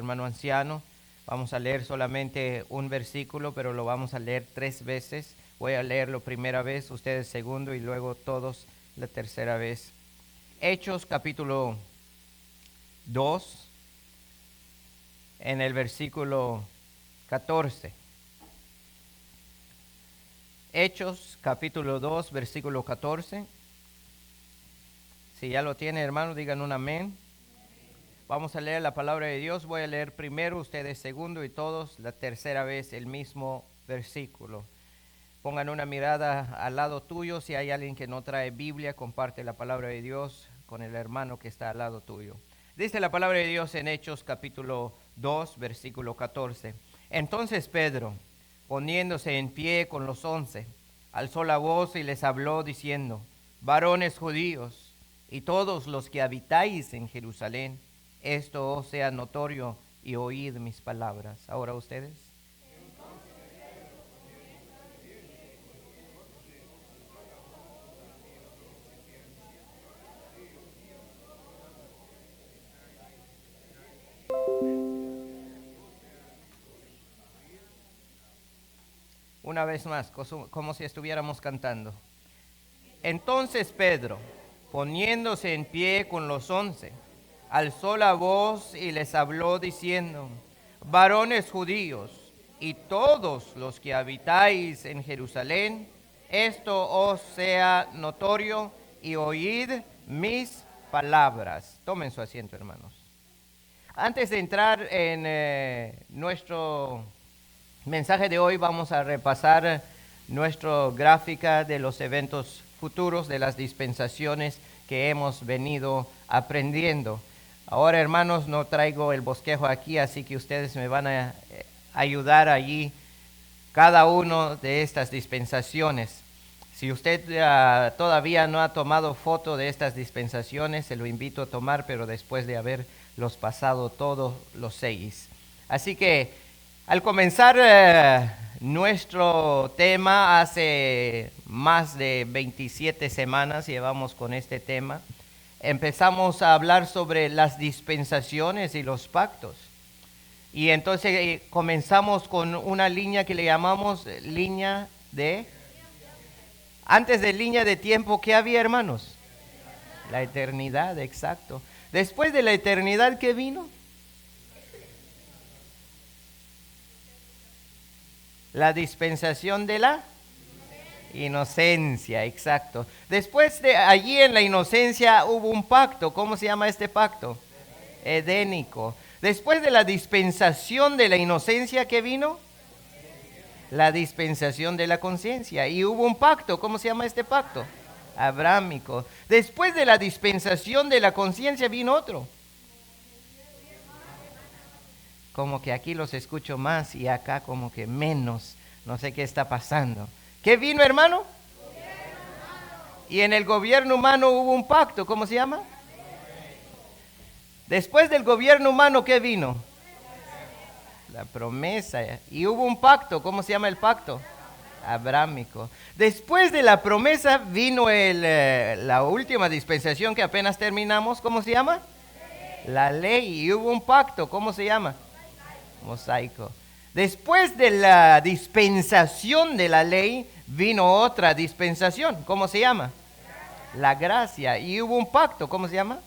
hermano anciano. Vamos a leer solamente un versículo, pero lo vamos a leer 3 veces. Voy a leerlo primera vez, ustedes segundo y luego todos la tercera vez. Hechos capítulo 2, en el versículo 14. Hechos capítulo 2, versículo 14. Si ya lo tiene, hermano, digan un amén. Vamos a leer la palabra de Dios. Voy a leer primero, ustedes segundo y todos la tercera vez el mismo versículo. Pongan una mirada al lado tuyo. Si hay alguien que no trae Biblia, comparte la palabra de Dios con el hermano que está al lado tuyo. Dice la palabra de Dios en Hechos capítulo 2, versículo 14. Entonces Pedro, poniéndose en pie con los 11, alzó la voz y les habló diciendo: varones judíos y todos los que habitáis en Jerusalén, esto os sea notorio y oíd mis palabras. Ahora ustedes. Una vez más, como si estuviéramos cantando. Entonces Pedro, poniéndose en pie con los 11, alzó la voz y les habló diciendo: varones judíos y todos los que habitáis en Jerusalén, esto os sea notorio y oíd mis palabras. Tomen su asiento, hermanos. Antes de entrar en nuestro mensaje de hoy, vamos a repasar nuestra gráfica de los eventos futuros, de las dispensaciones que hemos venido aprendiendo. Ahora, hermanos, no traigo el bosquejo aquí, así que ustedes me van a ayudar allí cada uno de estas dispensaciones. Si usted todavía no ha tomado foto de estas dispensaciones, se lo invito a tomar, pero después de haberlos pasado todos los 6. Así que al comenzar nuestro tema, hace más de 27 semanas llevamos con este tema, empezamos a hablar sobre las dispensaciones y los pactos. Y entonces comenzamos con una línea que le llamamos línea de... Antes de línea de tiempo, ¿qué había, hermanos? La eternidad, exacto. Después de la eternidad, ¿qué vino? La dispensación de la inocencia, exacto. Después de allí en la inocencia hubo un pacto. ¿Cómo se llama este pacto? Edénico. Después de la dispensación de la inocencia, ¿qué vino? La dispensación de la conciencia. Y hubo un pacto. ¿Cómo se llama este pacto? Abrámico. Después de la dispensación de la conciencia vino otro. Como que aquí los escucho más y acá como que menos. No sé qué está pasando. ¿Qué vino, hermano? Y en el gobierno humano hubo un pacto. ¿Cómo se llama? Después del gobierno humano, ¿qué vino? La promesa. Y hubo un pacto. ¿Cómo se llama el pacto? Abrámico. Después de la promesa vino la última dispensación que apenas terminamos. ¿Cómo se llama? La ley. Y hubo un pacto. ¿Cómo se llama? Mosaico. Después de la dispensación de la ley vino otra dispensación. ¿Cómo se llama? La gracia. Y hubo un pacto. ¿Cómo se llama?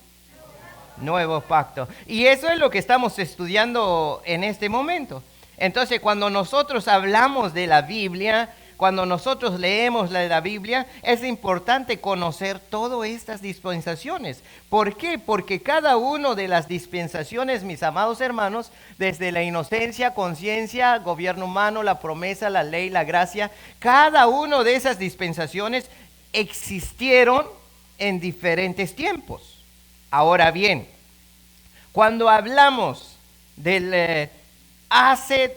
Nuevo pacto. Y eso es lo que estamos estudiando en este momento. Entonces, cuando nosotros hablamos de la Biblia, cuando nosotros leemos la Biblia, es importante conocer todas estas dispensaciones. ¿Por qué? Porque cada una de las dispensaciones, mis amados hermanos, desde la inocencia, conciencia, gobierno humano, la promesa, la ley, la gracia, cada una de esas dispensaciones existieron en diferentes tiempos. Ahora bien, cuando hablamos del hace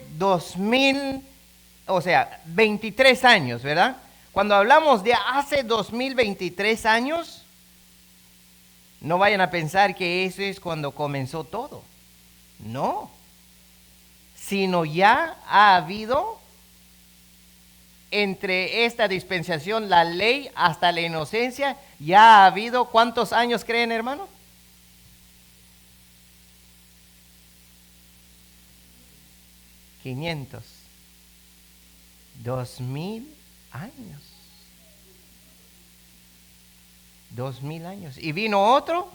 23 años, ¿verdad? Cuando hablamos de hace 2023 años, no vayan a pensar que eso es cuando comenzó todo. No. Sino ya ha habido entre esta dispensación, la ley, hasta la inocencia, ya ha habido, ¿cuántos años creen, hermano? 500, 2000 años. 2000 años. Y vino otro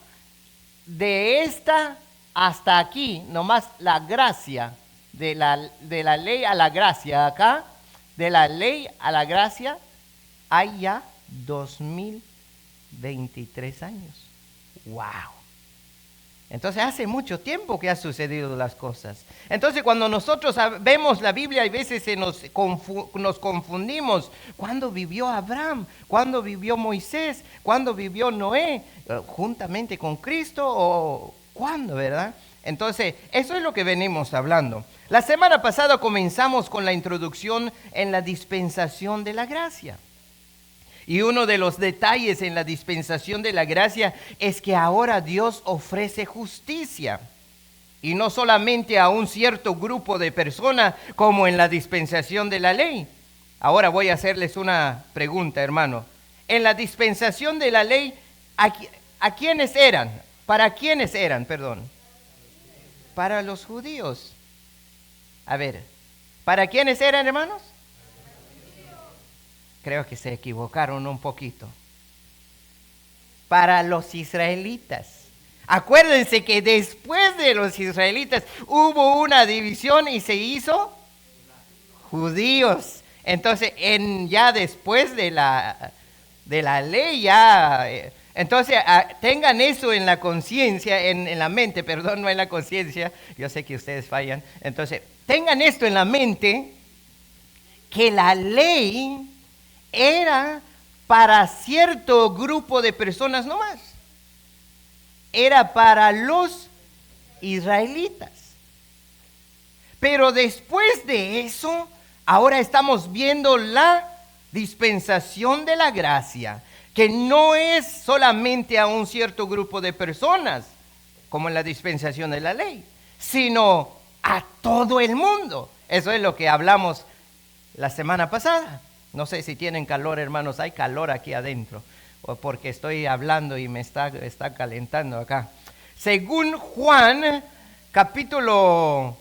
de esta hasta aquí, nomás la gracia, de la ley a la gracia acá, de la ley a la gracia, hay ya 2023 años. ¡Wow! Entonces hace mucho tiempo que han sucedido las cosas. Entonces cuando nosotros vemos la Biblia, a veces nos confundimos. ¿Cuándo vivió Abraham? ¿Cuándo vivió Moisés? ¿Cuándo vivió Noé? ¿Juntamente con Cristo? ¿O cuándo, verdad? Entonces eso es lo que venimos hablando. La semana pasada comenzamos con la introducción en la dispensación de la gracia. Y uno de los detalles en la dispensación de la gracia es que ahora Dios ofrece justicia. Y no solamente a un cierto grupo de personas como en la dispensación de la ley. Ahora voy a hacerles una pregunta, hermano. En la dispensación de la ley, ¿a quiénes eran? ¿Para quiénes eran, perdón? Para los judíos. A ver, ¿para quiénes eran, hermanos? Creo que se equivocaron un poquito. Para los israelitas. Acuérdense que después de los israelitas hubo una división y se hizo judíos. Entonces, ya después de la ley, ya... Entonces, tengan eso en la conciencia, en la mente, perdón, no en la conciencia. Yo sé que ustedes fallan. Entonces, tengan esto en la mente, que la ley era para cierto grupo de personas nomás. Era para los israelitas. Pero después de eso, ahora estamos viendo la dispensación de la gracia, que no es solamente a un cierto grupo de personas, como en la dispensación de la ley, sino a todo el mundo. Eso es lo que hablamos la semana pasada. No sé si tienen calor, hermanos, hay calor aquí adentro, o porque estoy hablando y me está calentando acá. Según Juan, capítulo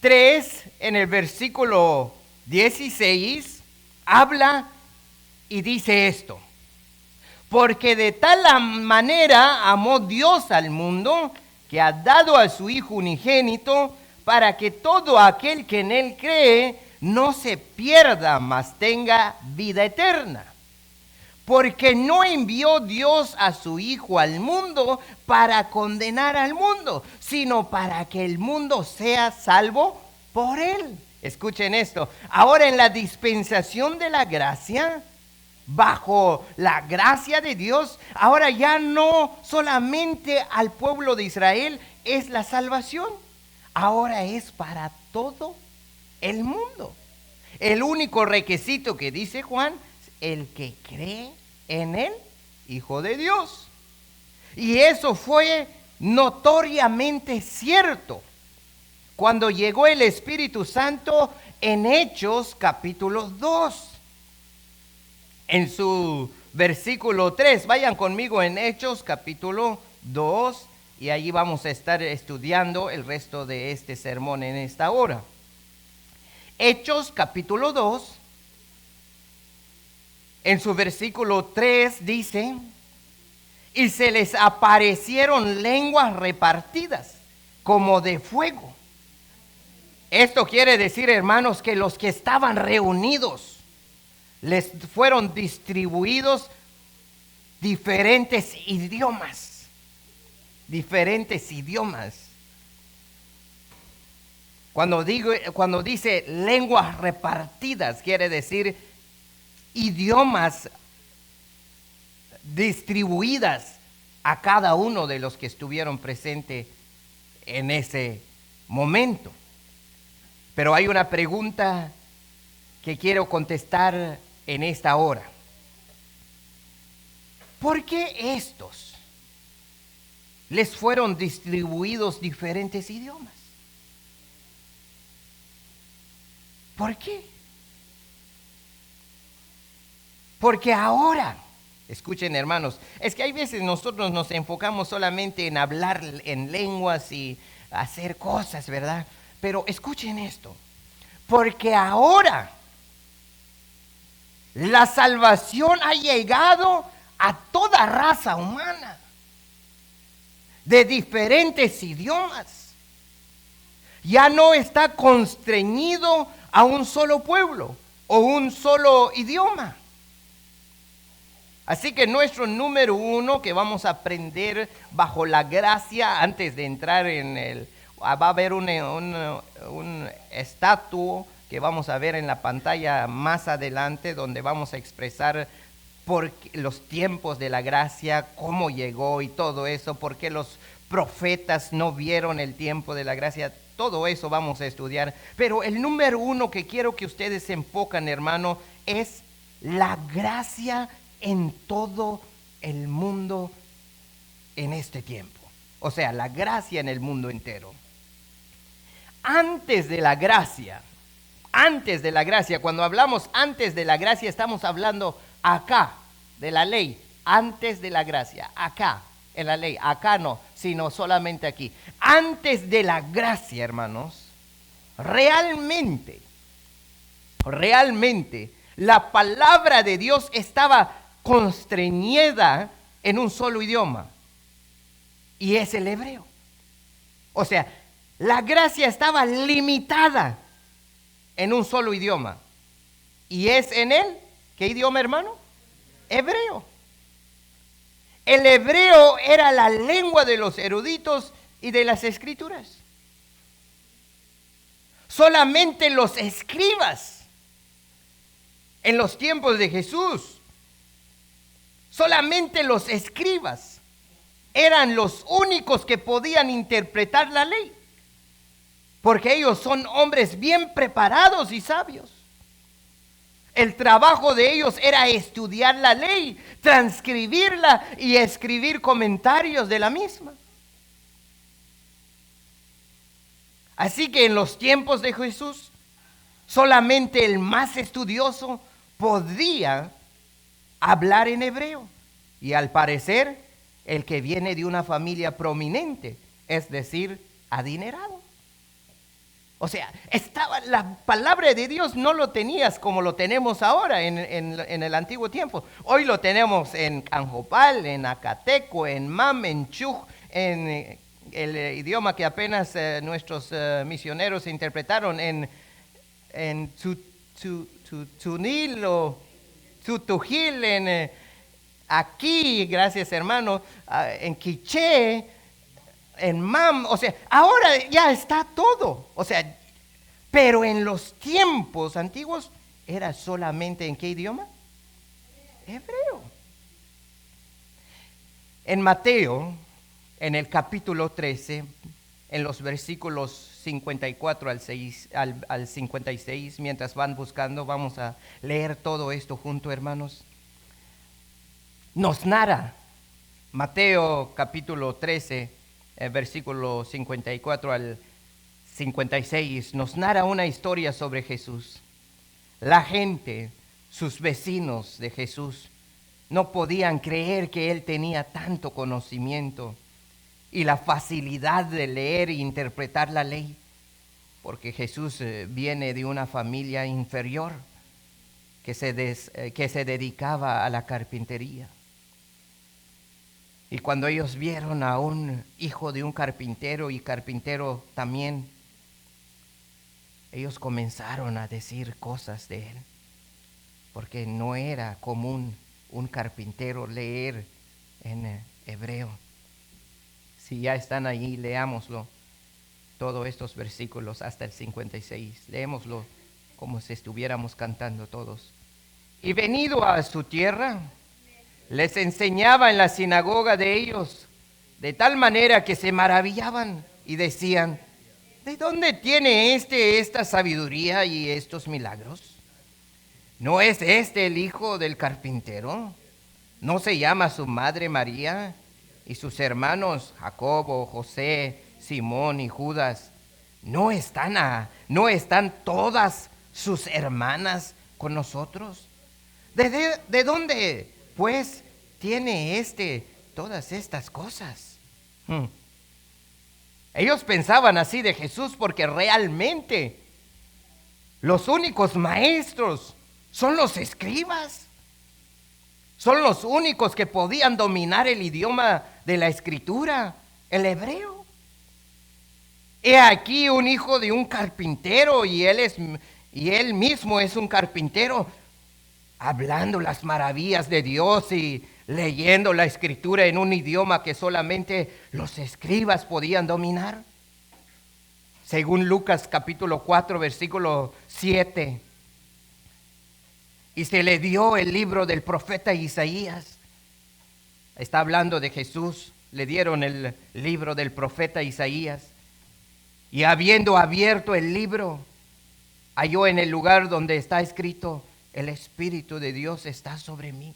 3, en el versículo 16, habla y dice esto. Porque de tal manera amó Dios al mundo, que ha dado a su Hijo unigénito, para que todo aquel que en él cree no se pierda, mas tenga vida eterna. Porque no envió Dios a su Hijo al mundo para condenar al mundo, sino para que el mundo sea salvo por él. Escuchen esto. Ahora en la dispensación de la gracia, bajo la gracia de Dios, ahora ya no solamente al pueblo de Israel es la salvación, ahora es para todo el mundo. El único requisito que dice Juan es el que cree en el Hijo de Dios. Y eso fue notoriamente cierto cuando llegó el Espíritu Santo en Hechos capítulo 2. En su versículo 3, vayan conmigo en Hechos capítulo 2 y allí vamos a estar estudiando el resto de este sermón en esta hora. Hechos capítulo 2, en su versículo 3 dice, y se les aparecieron lenguas repartidas como de fuego. Esto quiere decir, hermanos, que los que estaban reunidos les fueron distribuidos diferentes idiomas. Diferentes idiomas. Cuando dice lenguas repartidas, quiere decir idiomas distribuidas a cada uno de los que estuvieron presentes en ese momento. Pero hay una pregunta que quiero contestar en esta hora. ¿Por qué estos les fueron distribuidos diferentes idiomas? ¿Por qué? Porque ahora, escuchen hermanos, es que hay veces nosotros nos enfocamos solamente en hablar en lenguas y hacer cosas, ¿verdad? Pero escuchen esto. porque ahora la salvación ha llegado a toda raza humana, de diferentes idiomas. Ya no está constreñido a un solo pueblo o un solo idioma. Así que nuestro número 1 que vamos a aprender bajo la gracia antes de entrar va a haber un estatua que vamos a ver en la pantalla más adelante, donde vamos a expresar por los tiempos de la gracia, cómo llegó y todo eso, por qué los profetas no vieron el tiempo de la gracia. Todo eso vamos a estudiar. Pero el número 1 que quiero que ustedes se enfocan, hermano, es la gracia en todo el mundo en este tiempo. O sea, la gracia en el mundo entero. Antes de la gracia, cuando hablamos antes de la gracia, estamos hablando acá de la ley, antes de la gracia, acá en la ley, acá no, sino solamente aquí. Antes de la gracia, hermanos, realmente, la palabra de Dios estaba constreñida en un solo idioma, y es el hebreo. O sea, la gracia estaba limitada en un solo idioma, y es en él, ¿qué idioma, hermano? Hebreo. El hebreo era la lengua de los eruditos y de las escrituras. Solamente los escribas en los tiempos de Jesús, solamente los escribas eran los únicos que podían interpretar la ley, porque ellos son hombres bien preparados y sabios. El trabajo de ellos era estudiar la ley, transcribirla y escribir comentarios de la misma. Así que en los tiempos de Jesús, solamente el más estudioso podía hablar en hebreo. Y al parecer, el que viene de una familia prominente, es decir, adinerado. O sea, la palabra de Dios no lo tenías como lo tenemos ahora en el antiguo tiempo. Hoy lo tenemos en Canjopal, en Acateco, en Mam, en Chuj, en el idioma que apenas nuestros misioneros interpretaron, en Tzutzunil o Tzutujil, aquí, gracias hermano, en Quiché, en Mam. O sea, ahora ya está todo. O sea, pero en los tiempos antiguos era solamente ¿en qué idioma? Hebreo. En Mateo, en el capítulo 13, en los versículos 54 al 56, mientras van buscando, vamos a leer todo esto junto, hermanos. Nos narra Mateo capítulo 13, versículo 54 al 56, nos narra una historia sobre Jesús. La gente, sus vecinos de Jesús, no podían creer que él tenía tanto conocimiento y la facilidad de leer e interpretar la ley, porque Jesús viene de una familia inferior que se dedicaba a la carpintería. Y cuando ellos vieron a un hijo de un carpintero y carpintero también, ellos comenzaron a decir cosas de él, porque no era común un carpintero leer en hebreo. Si ya están ahí, leámoslo, todos estos versículos hasta el 56. Leémoslo como si estuviéramos cantando todos. Y venido a su tierra, les enseñaba en la sinagoga de ellos, de tal manera que se maravillaban y decían: ¿de dónde tiene esta sabiduría y estos milagros? ¿No es este el hijo del carpintero? ¿No se llama su madre María y sus hermanos Jacobo, José, Simón y Judas? ¿No están todas sus hermanas con nosotros? ¿De dónde, pues, tiene todas estas cosas? Ellos pensaban así de Jesús porque realmente Los únicos maestros son los escribas. Son los únicos que podían dominar el idioma de la escritura, el hebreo. He aquí un hijo de un carpintero y él mismo es un carpintero, hablando las maravillas de Dios y leyendo la escritura en un idioma que solamente los escribas podían dominar. Según Lucas capítulo 4, versículo 7. Y se le dio el libro del profeta Isaías. Está hablando de Jesús. Le dieron el libro del profeta Isaías. Y habiendo abierto el libro, halló en el lugar donde está escrito: el Espíritu de Dios está sobre mí.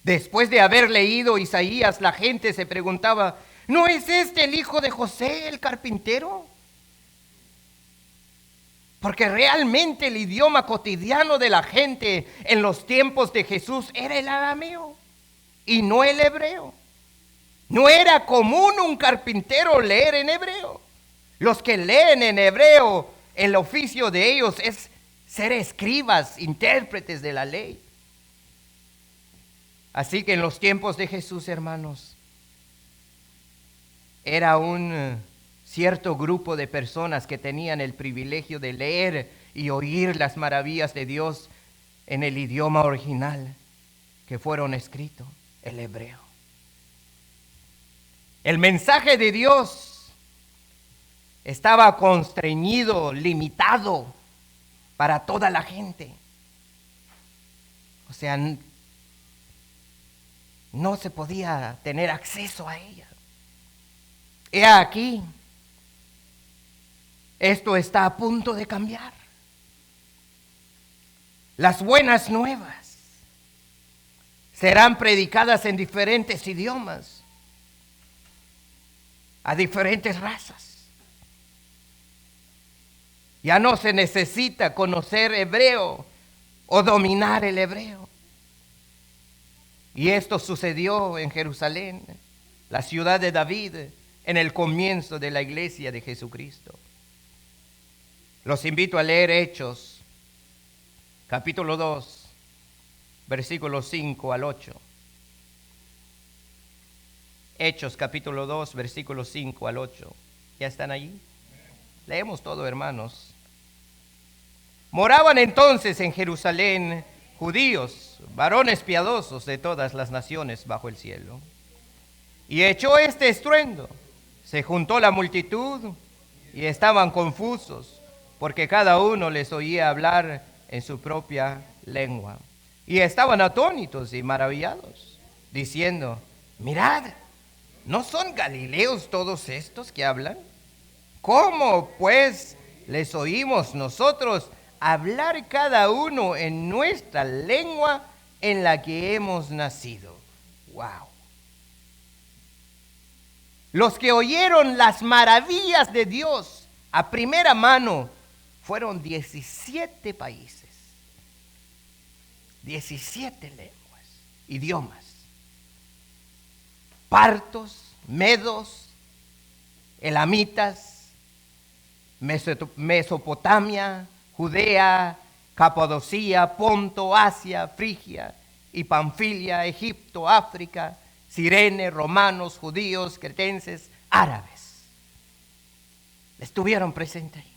Después de haber leído Isaías, la gente se preguntaba: ¿no es este el hijo de José, el carpintero? Porque realmente el idioma cotidiano de la gente en los tiempos de Jesús era el arameo y no el hebreo. No era común un carpintero leer en hebreo. Los que leen en hebreo, el oficio de ellos es ser escribas, intérpretes de la ley. Así que en los tiempos de Jesús, hermanos, era un cierto grupo de personas que tenían el privilegio de leer y oír las maravillas de Dios en el idioma original que fueron escritos, el hebreo. El mensaje de Dios estaba constreñido, limitado para toda la gente. O sea, no se podía tener acceso a ella. He aquí, esto está a punto de cambiar. Las buenas nuevas serán predicadas en diferentes idiomas, a diferentes razas. Ya no se necesita conocer hebreo o dominar el hebreo. Y esto sucedió en Jerusalén, la ciudad de David, en el comienzo de la iglesia de Jesucristo. Los invito a leer Hechos, capítulo 2, versículos 5 al 8. Hechos, capítulo 2, versículos 5 al 8. ¿Ya están allí? Leemos todo, hermanos. Moraban entonces en Jerusalén judíos, varones piadosos de todas las naciones bajo el cielo. Y echó este estruendo. Se juntó la multitud y estaban confusos, porque cada uno les oía hablar en su propia lengua. Y estaban atónitos y maravillados, diciendo: mirad, ¿no son galileos todos estos que hablan? ¿Cómo pues les oímos nosotros hablar cada uno en nuestra lengua en la que hemos nacido? ¡Wow! Los que oyeron las maravillas de Dios a primera mano fueron 17 países, 17 lenguas, idiomas: partos, medos, elamitas, Mesopotamia, Judea, Capadocia, Ponto, Asia, Frigia y Panfilia, Egipto, África, Cirene, romanos, judíos, cretenses, árabes. Estuvieron presentes ahí.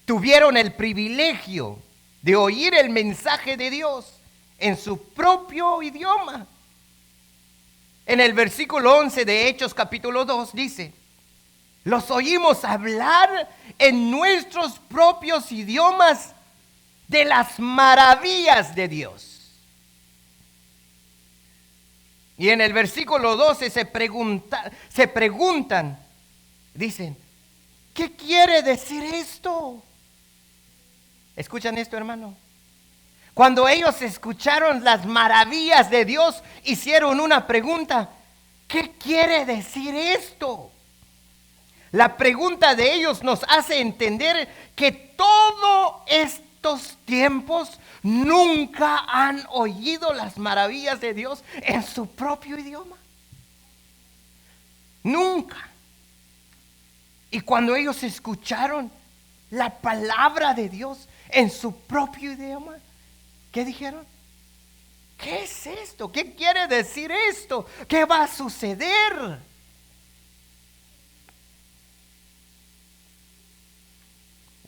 Tuvieron el privilegio de oír el mensaje de Dios en su propio idioma. En el versículo 11 de Hechos capítulo 2 dice: los oímos hablar en nuestros propios idiomas de las maravillas de Dios. Y en el versículo 12 se preguntan, dicen: ¿qué quiere decir esto? ¿Escuchan esto, hermano? Cuando ellos escucharon las maravillas de Dios, hicieron una pregunta: ¿qué quiere decir esto? La pregunta de ellos nos hace entender que todos estos tiempos nunca han oído las maravillas de Dios en su propio idioma. Nunca. Y cuando ellos escucharon, la palabra de Dios en su propio idioma. ¿Qué dijeron? ¿Qué es esto? ¿Qué quiere decir esto? ¿Qué va a suceder?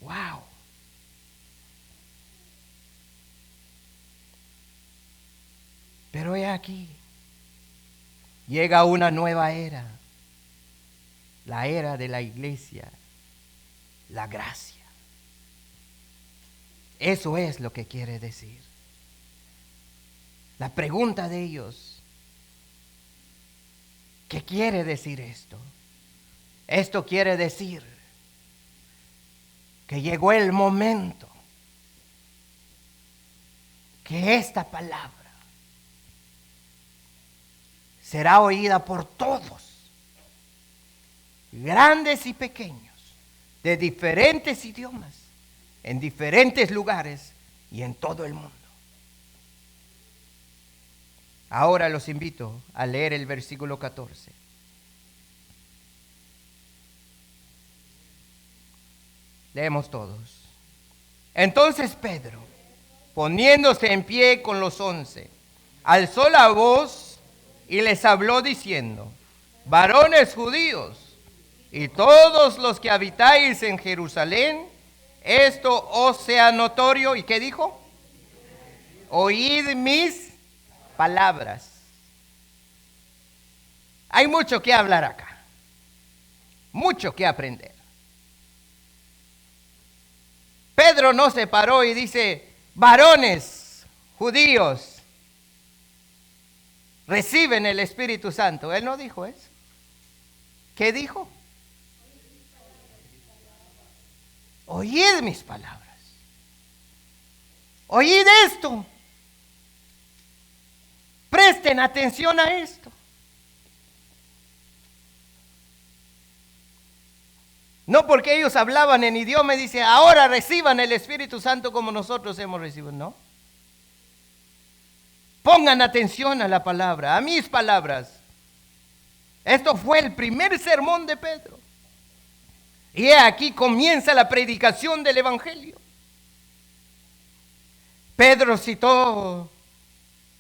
Wow. Pero he aquí, llega una nueva era, la era de la iglesia, la gracia. Eso es lo que quiere decir. La pregunta de ellos, ¿qué quiere decir esto? Esto quiere decir que llegó el momento que esta palabra será oída por todos, grandes y pequeños, de diferentes idiomas, en diferentes lugares y en todo el mundo. Ahora los invito a leer el versículo 14. Leemos todos. Entonces Pedro, poniéndose en pie con los 11, alzó la voz y les habló diciendo: varones judíos y todos los que habitáis en Jerusalén, esto os sea notorio. ¿Y qué dijo? Oíd mis palabras. Hay mucho que hablar acá, mucho que aprender. Pedro no se paró y dice: varones judíos, reciben el Espíritu Santo. Él no dijo eso. ¿Qué dijo? Oíd mis palabras. Oíd esto. Presten atención a esto. No porque ellos hablaban en idioma y dice: ahora reciban el Espíritu Santo como nosotros hemos recibido. No. Pongan atención a la palabra, a mis palabras. Esto fue el primer sermón de Pedro. Y aquí comienza la predicación del Evangelio. Pedro citó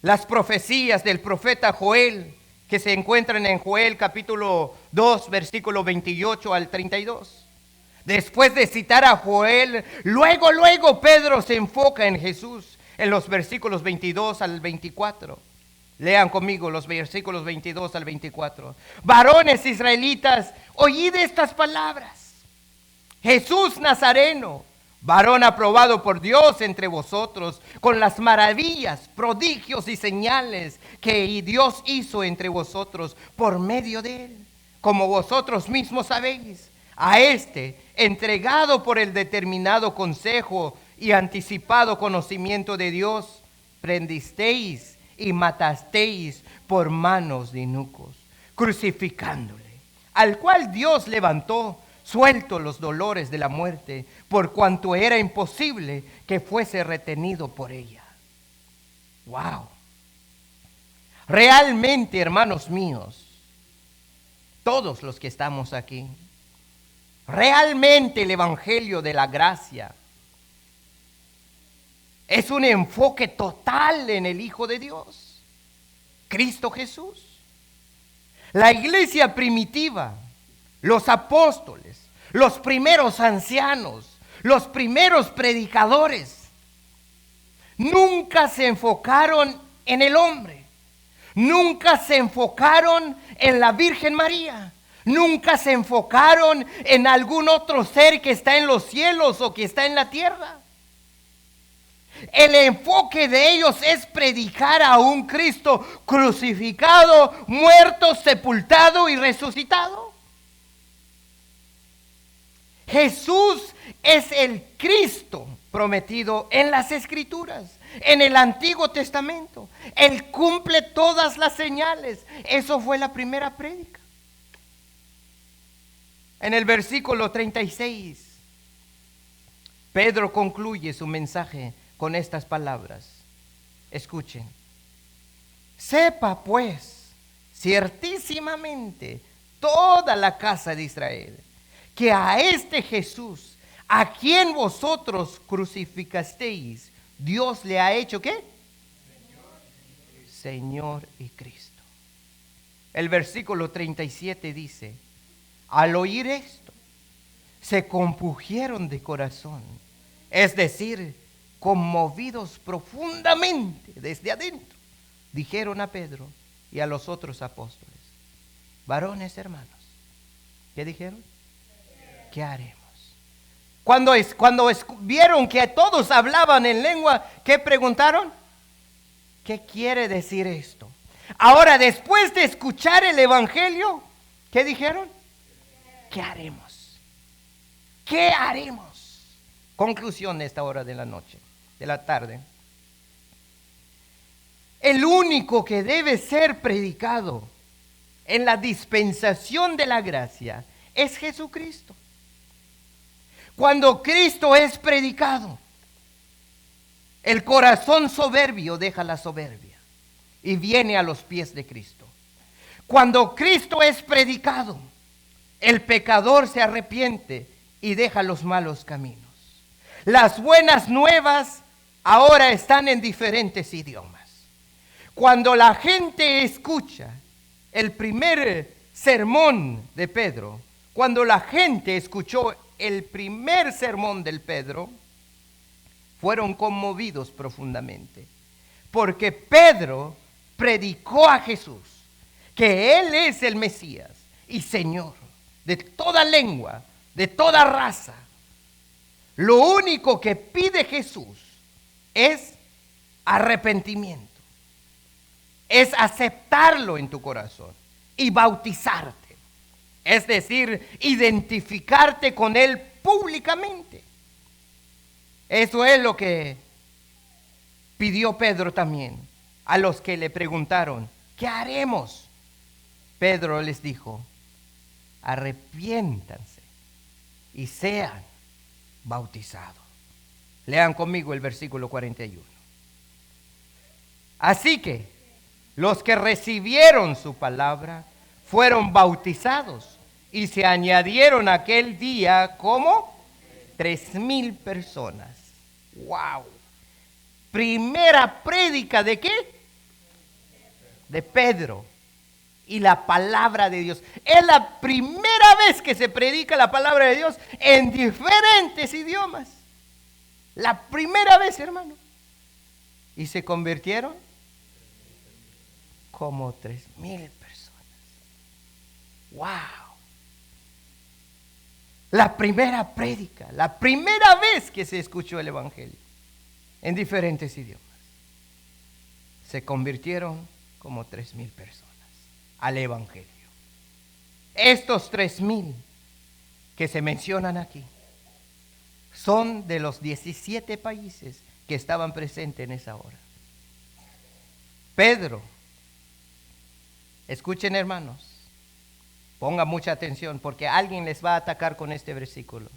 las profecías del profeta Joel, que se encuentran en Joel capítulo 2, versículo 28 al 32. Después de citar a Joel, luego Pedro se enfoca en Jesús en los versículos 22 al 24. Lean conmigo los versículos 22 al 24. Varones israelitas, oíd estas palabras. Jesús Nazareno, varón aprobado por Dios entre vosotros, con las maravillas, prodigios y señales que Dios hizo entre vosotros por medio de él, como vosotros mismos sabéis. A este, entregado por el determinado consejo y anticipado conocimiento de Dios, prendisteis y matasteis por manos de eunucos, crucificándole, al cual Dios levantó, suelto los dolores de la muerte, por cuanto era imposible que fuese retenido por ella. Wow. Realmente, hermanos míos, todos los que estamos aquí, realmente el Evangelio de la gracia es un enfoque total en el Hijo de Dios, Cristo Jesús. La iglesia primitiva, los apóstoles, los primeros ancianos, los primeros predicadores, nunca se enfocaron en el hombre, nunca se enfocaron en la Virgen María, nunca se enfocaron en algún otro ser que está en los cielos o que está en la tierra. El enfoque de ellos es predicar a un Cristo crucificado, muerto, sepultado y resucitado. Jesús es el Cristo prometido en las Escrituras, en el Antiguo Testamento. Él cumple todas las señales. Eso fue la primera prédica. En el versículo 36, Pedro concluye su mensaje con estas palabras. Escuchen. Sepa pues ciertísimamente toda la casa de Israel que a este Jesús a quien vosotros crucificasteis, Dios le ha hecho ¿qué? Señor y Cristo. El versículo 37 dice, al oír esto, se compungieron de corazón, es decir, conmovidos profundamente desde adentro, dijeron a Pedro y a los otros apóstoles, varones hermanos, ¿qué dijeron? ¿Qué haremos? Cuando vieron que todos hablaban en lengua, ¿qué preguntaron? ¿Qué quiere decir esto? Ahora, después de escuchar el evangelio, ¿qué dijeron? ¿Qué haremos? ¿Qué haremos? Conclusión de esta hora de la noche, de la tarde. El único que debe ser predicado en la dispensación de la gracia es Jesucristo. Cuando Cristo es predicado, el corazón soberbio deja la soberbia y viene a los pies de Cristo. Cuando Cristo es predicado, el pecador se arrepiente y deja los malos caminos. Las buenas nuevas ahora están en diferentes idiomas. Cuando la gente escucha el primer sermón de Pedro, cuando la gente escuchó el primer sermón del Pedro, fueron conmovidos profundamente, porque Pedro predicó a Jesús, que Él es el Mesías y Señor de toda lengua, de toda raza. Lo único que pide Jesús es arrepentimiento, es aceptarlo en tu corazón y bautizarte. Es decir, identificarte con Él públicamente. Eso es lo que pidió Pedro también a los que le preguntaron, ¿qué haremos? Pedro les dijo, arrepiéntanse y sean bautizados. Lean conmigo el versículo 41. Así que los que recibieron su palabra fueron bautizados y se añadieron aquel día como 3,000 personas. ¡Wow! Primera prédica ¿de qué? De Pedro y la palabra de Dios. Es la primera vez que se predica la palabra de Dios en diferentes idiomas. La primera vez, hermano. Y se convirtieron como 3,000 personas. ¡Wow! La primera prédica, la primera vez que se escuchó el evangelio en diferentes idiomas. Se convirtieron como 3,000 personas al evangelio. Estos 3,000 que se mencionan aquí son de los 17 países que estaban presentes en esa hora. Pedro, escuchen hermanos, pongan mucha atención porque alguien les va a atacar con este versículo.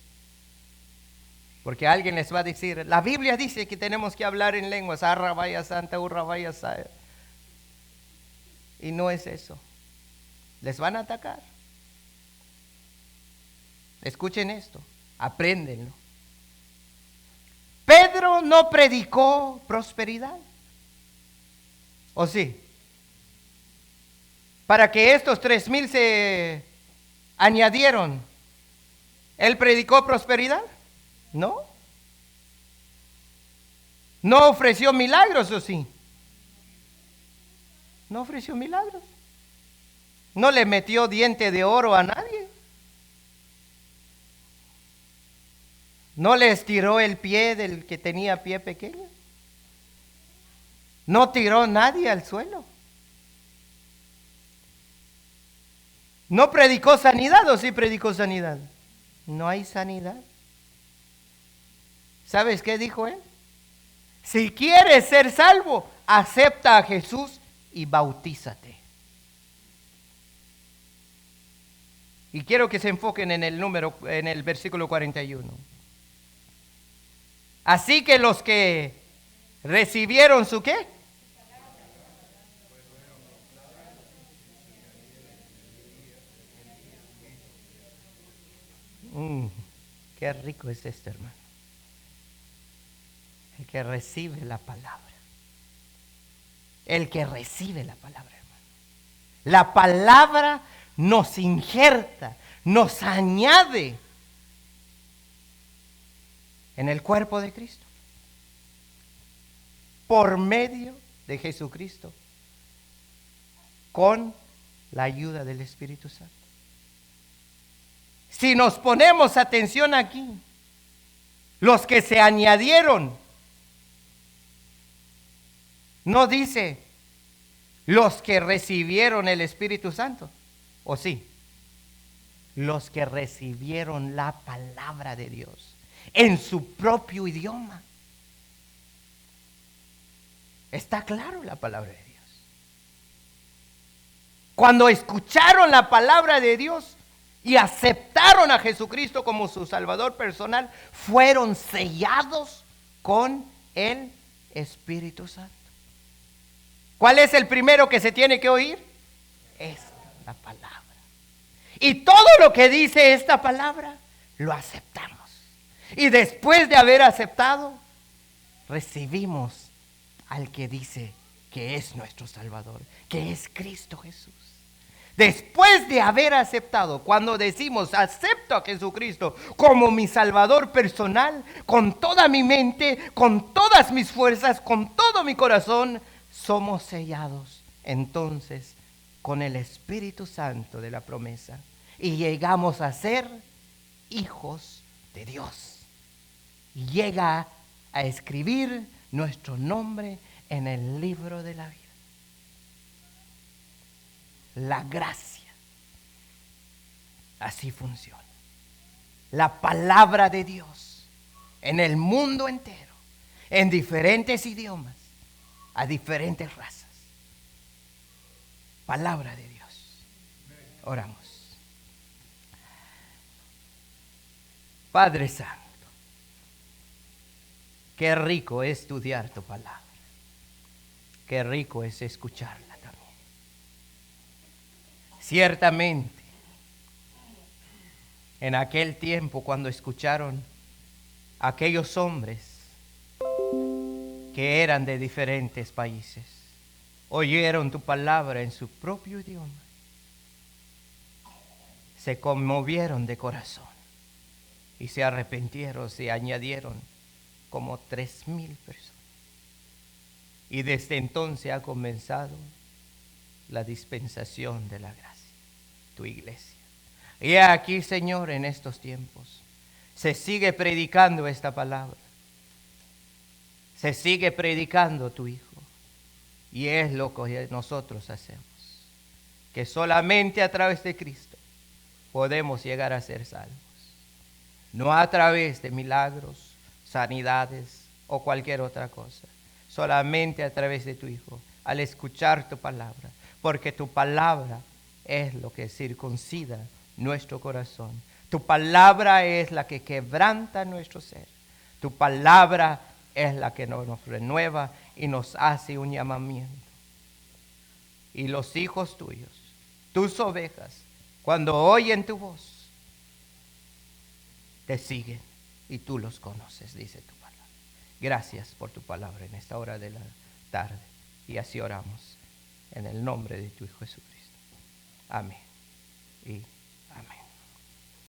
Porque alguien les va a decir, la Biblia dice que tenemos que hablar en lenguas, arra vaya santa, urra vaya sa. Y no es eso. Les van a atacar. Escuchen esto, apréndenlo. Pedro no predicó prosperidad. ¿O sí? Para que estos 3,000 se añadieron, ¿él predicó prosperidad? No. ¿No ofreció milagros o sí? No ofreció milagros. No le metió diente de oro a nadie. No le estiró el pie del que tenía pie pequeño. No tiró nadie al suelo. ¿No predicó sanidad o sí predicó sanidad? No hay sanidad. ¿Sabes qué dijo él? Si quieres ser salvo, acepta a Jesús y bautízate. Y quiero que se enfoquen en el versículo 41. Así que los que recibieron su ¿qué? Qué rico es esto, hermano. El que recibe la palabra. El que recibe la palabra, hermano. La palabra nos injerta, nos añade en el cuerpo de Cristo. Por medio de Jesucristo. Con la ayuda del Espíritu Santo. Si nos ponemos atención aquí, los que se añadieron, no dice los que recibieron el Espíritu Santo, ¿o sí? Los que recibieron la palabra de Dios en su propio idioma. Está claro la palabra de Dios. Cuando escucharon la palabra de Dios y aceptaron a Jesucristo como su Salvador personal, fueron sellados con el Espíritu Santo. ¿Cuál es el primero que se tiene que oír? Esta, la palabra. Y todo lo que dice esta palabra, lo aceptamos. Y después de haber aceptado, recibimos al que dice que es nuestro Salvador, que es Cristo Jesús. Después de haber aceptado, cuando decimos acepto a Jesucristo como mi Salvador personal, con toda mi mente, con todas mis fuerzas, con todo mi corazón, somos sellados entonces con el Espíritu Santo de la promesa y llegamos a ser hijos de Dios. Y llega a escribir nuestro nombre en el libro de la vida. La gracia. Así funciona. La palabra de Dios en el mundo entero, en diferentes idiomas, a diferentes razas. Palabra de Dios. Oramos. Padre Santo, qué rico es estudiar tu palabra. Qué rico es escucharla también. Ciertamente, en aquel tiempo cuando escucharon a aquellos hombres que eran de diferentes países, oyeron tu palabra en su propio idioma, se conmovieron de corazón y se arrepintieron, se añadieron como 3,000 personas. Y desde entonces ha comenzado la dispensación de la gracia, tu iglesia. Y aquí, Señor, en estos tiempos, se sigue predicando esta palabra. Se sigue predicando tu Hijo. Y es lo que nosotros hacemos. Que solamente a través de Cristo podemos llegar a ser salvos. No a través de milagros, sanidades o cualquier otra cosa. Solamente a través de tu Hijo, al escuchar tu palabra. Porque tu palabra es lo que circuncida nuestro corazón. Tu palabra es la que quebranta nuestro ser. Tu palabra es la que nos renueva y nos hace un llamamiento. Y los hijos tuyos, tus ovejas, cuando oyen tu voz, te siguen y tú los conoces, dice tu palabra. Gracias por tu palabra en esta hora de la tarde. Y así oramos en el nombre de tu Hijo Jesucristo. Amén. Y